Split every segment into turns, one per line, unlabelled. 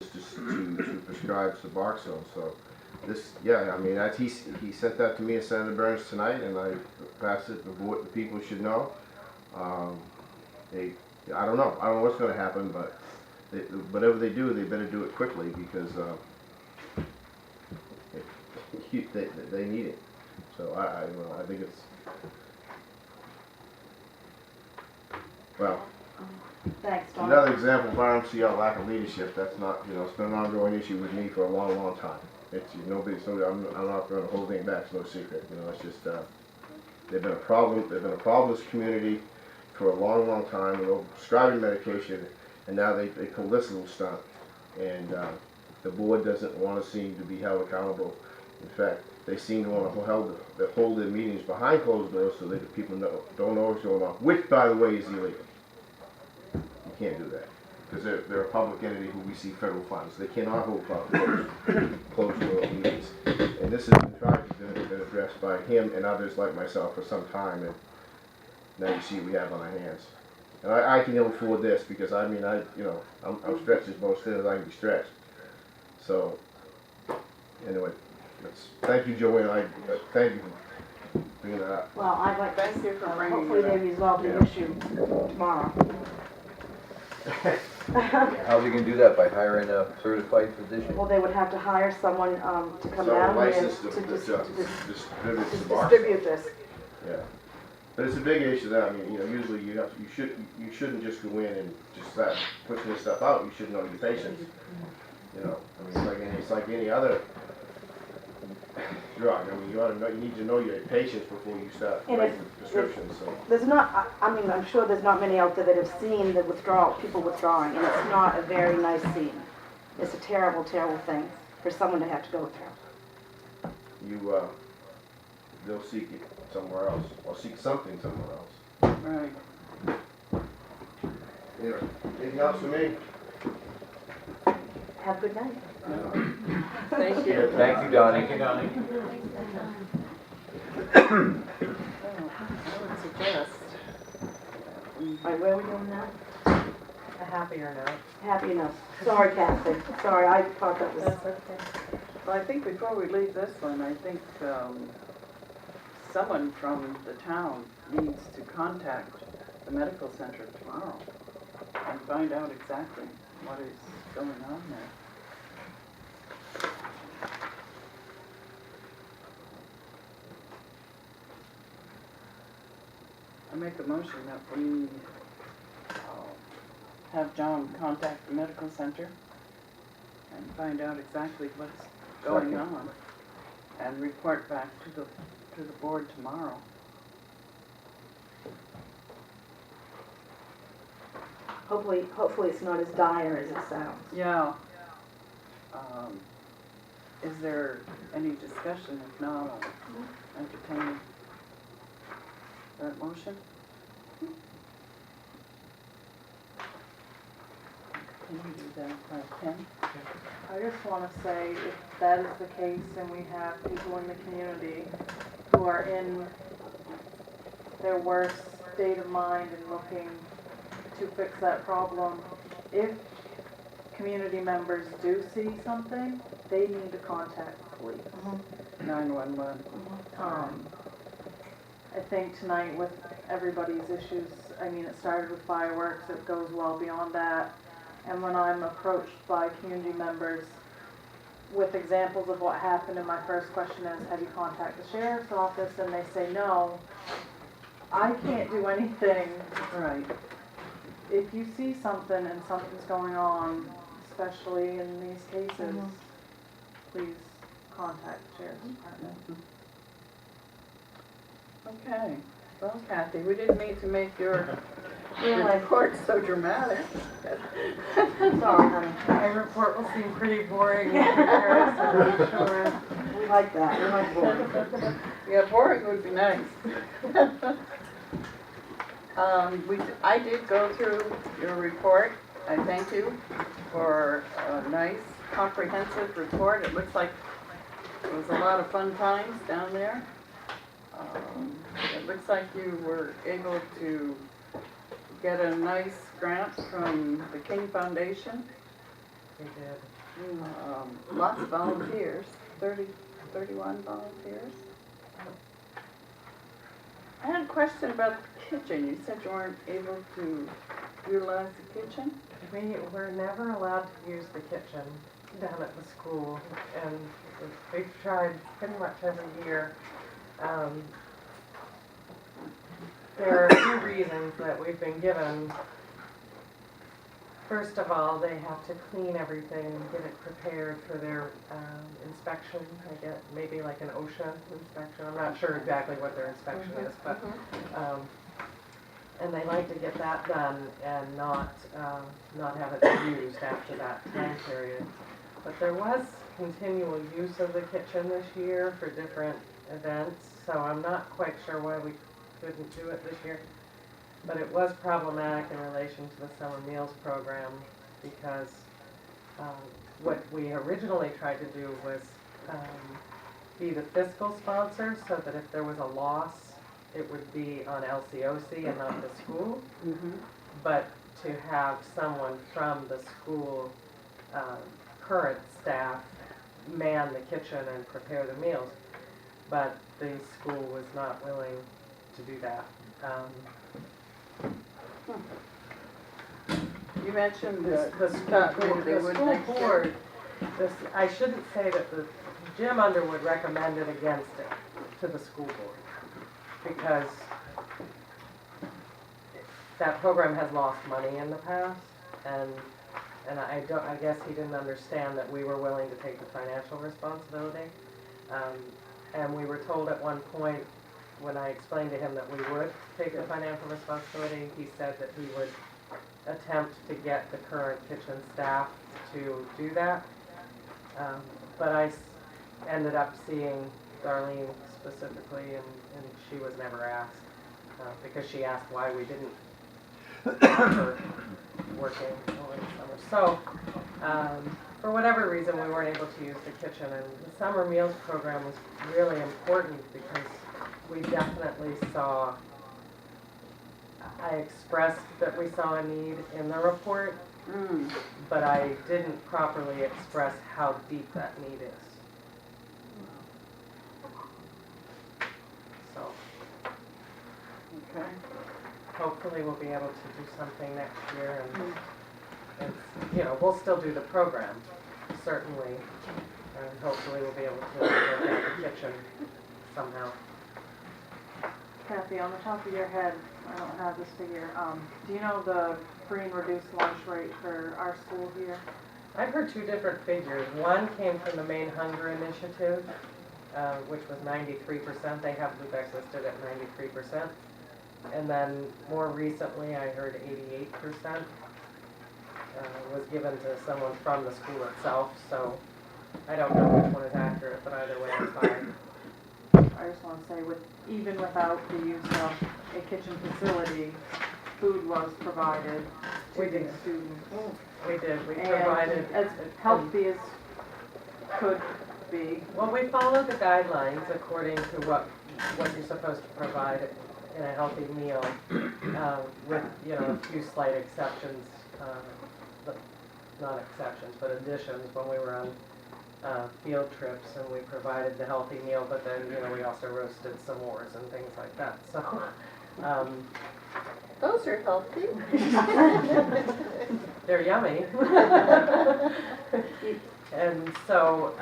just to prescribe Suboxone. So this, yeah, I mean, he sent that to me and Senator Burns tonight, and I passed it. The people should know. Um, I don't know what's going to happen, but whatever they do, they better do it quickly because they need it. So I think it's, well,
Thanks, Tom.
another example of RMCL lack of leadership. That's not, it's been an ongoing issue with me for a long, long time. It's I'm not going to hold anything back. It's no secret. It's just they've been a problem. They've been a problem in this community for a long, long time. They're prescribing medication, and now they pull this little stunt, and the board doesn't want to seem to be held accountable. In fact, they seem to want to hold their meetings behind closed doors so that people don't know what's going on. Which, by the way, is illegal. You can't do that because they're a public entity who receive federal funds. They cannot hold closed door meetings. And this has been addressed by him and others like myself for some time. And now you see what we have on our hands. And I can ill afford this because I'm stretched as most thin as I can be stretched. So anyway, thank you, Joanne. Thank you for bringing that up.
Well, I'd like
Thank you for bringing
hopefully
it
they
up.
resolve the issue tomorrow.
How are they gonna do that? By hiring a certified physician?
Well, they would have to hire someone to come down here to distribute this.
Yeah, but it's a big issue. That usually you shouldn't just go in and just start pushing this stuff out. You should know your patients. It's like any other drug. You need to know your patients before you start writing prescriptions. So.
There's not, I'm sure there's not many out there that have seen the people withdrawing, and it's not a very nice scene. It's a terrible, terrible thing for someone to have to go through.
They'll seek it somewhere else, or seek something somewhere else.
Right.
Anything else for me?
Have a good night.
Thank you.
Thank you, Donnie.
Thank you, Donnie.
I would suggest
All right, where are we going now?
a happier note.
Happy enough. Sorry, Kathy. Sorry, I thought that was...
That's okay. Well, I think before we leave this one, I think someone from the town needs to contact the medical center tomorrow and find out exactly what is going on there. I make a motion that we have John contact the medical center and find out exactly what's going on and report back to the board tomorrow.
Hopefully it's not as dire as it sounds.
Yeah. Is there any discussion? If not, I'll entertain that motion. Can you do that, Ken?
I just want to say, if that is the case and we have people in the community who are in their worst state of mind and looking to fix that problem, if community members do see something, they need to contact the police.
911.
I think tonight with everybody's issues, it started with fireworks, it goes well beyond that. And when I'm approached by community members with examples of what happened, and my first question is, have you contacted the sheriff's office? And they say no, I can't do anything.
Right.
If you see something and something's going on, especially in these cases, please contact the sheriff's department.
Okay. Well, Kathy, we didn't mean to make your report so dramatic.
Sorry, honey.
My report will seem pretty boring in comparison, I'm sure.
We like that. We like boring.
Yeah, boring would be nice. I did go through your report. I thank you for a nice, comprehensive report. It looks like it was a lot of fun times down there. It looks like you were able to get a nice grant from the King Foundation
we did.
Lots of volunteers, 31 volunteers. I had a question about the kitchen. You said you weren't able to utilize the kitchen?
We were never allowed to use the kitchen down at the school, and we've tried pretty much every year. There are a few reasons that we've been given. First of all, they have to clean everything and get it prepared for their inspection. I get maybe like an OSHA inspection. I'm not sure exactly what their inspection is, but and they like to get that done and not have it used after that time period. But there was continual use of the kitchen this year for different events, so I'm not quite sure why we couldn't do it this year. But it was problematic in relation to the summer meals program because what we originally tried to do was be the fiscal sponsor so that if there was a loss, it would be on LCOC and not the school. But to have someone from the school current staff man the kitchen and prepare the meals. But the school was not willing to do that.
You mentioned
The
the
school board, I shouldn't say that Jim Underwood recommended against it to the school board because that program has lost money in the past, and I guess he didn't understand that we were willing to take the financial responsibility. And we were told at one point, when I explained to him that we would take the financial responsibility, he said that he would attempt to get the current kitchen staff to do that. But I ended up seeing Darlene specifically, and she was never asked, because she asked why we didn't have her working over the summer. So, for whatever reason, we weren't able to use the kitchen, and the summer meals program was really important because we definitely saw, I expressed that we saw a need in the report, but I didn't properly express how deep that need is. So,
Okay.
hopefully we'll be able to do something next year, and you know, we'll still do the program, certainly, and hopefully we'll be able to work out the kitchen somehow.
Kathy, on the top of your head, I don't have this figure, do you know the free and reduced lunch rate for our school here?
I've heard two different figures. One came from the Maine Hunger Initiative, which was 93%. They have Lubec listed at 93%. And then more recently, I heard 88% was given to someone from the school itself. So I don't know which one is accurate, but either way, it's fine.
I just want to say, even without the use of a kitchen facility, food was provided to
We
the
did.
students.
We did. We
And
provided
as healthy as could be.
Well, we followed the guidelines according to what you're supposed to provide in a healthy meal, with, you know, a few slight exceptions, but not exceptions, but additions when we were on field trips, and we provided the healthy meal, but then, you know, we also roasted s'mores and things like that. So,
Those are healthy.
they're yummy. And so,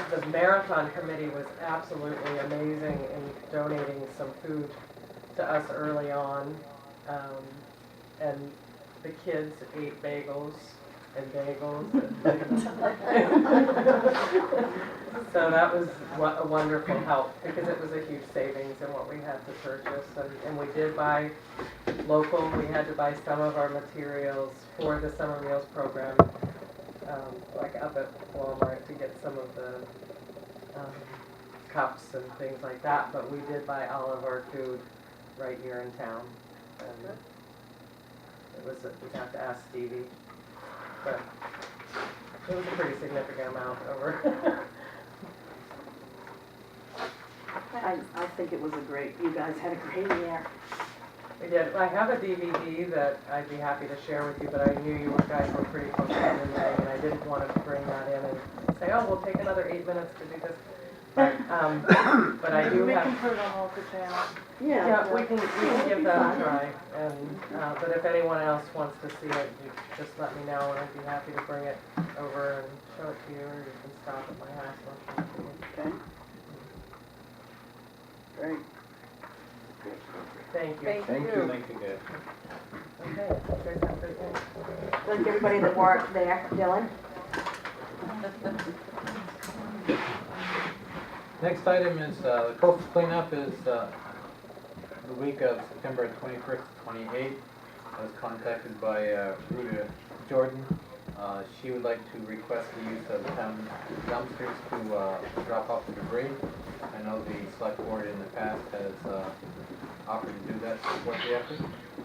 the marathon committee was absolutely amazing in donating some food to us early on. And the kids ate bagels and bagels. So that was a wonderful help because it was a huge savings in what we had to purchase. And we did buy local. We had to buy some of our materials for the summer meals program, like up at Walmart to get some of the cups and things like that. But we did buy all of our food right here in town. And we'd have to ask Stevie. But it was a pretty significant amount over.
I think it was you guys had a great year.
We did. I have a DVD that I'd be happy to share with you, but I knew you guys were pretty close to midnight, and I didn't want to bring that in and say, oh, we'll take another 8 minutes to do this. But I do
We can
have,
put it on local channel.
yeah, we can give that a try. And, but if anyone else wants to see it, you just let me know, and I'd be happy to bring it over and show it to you, or you can stop at my house and show it to you.
Okay. Great.
Thank you.
Thank you.
Okay, you guys have a great day.
Thank everybody that worked there, Dylan.
Next item is, the coastal cleanup is, the week of September 21st to 28th. I was contacted by, Rita Jordan. She would like to request the use of town dumpsters to, drop off the debris. I know the select board in the past has, offered to do that, support the effort.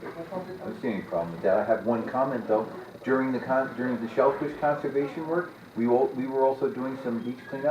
I don't see any problem with that. I have one comment though. During the shellfish conservation work, we were also doing some beach cleanup.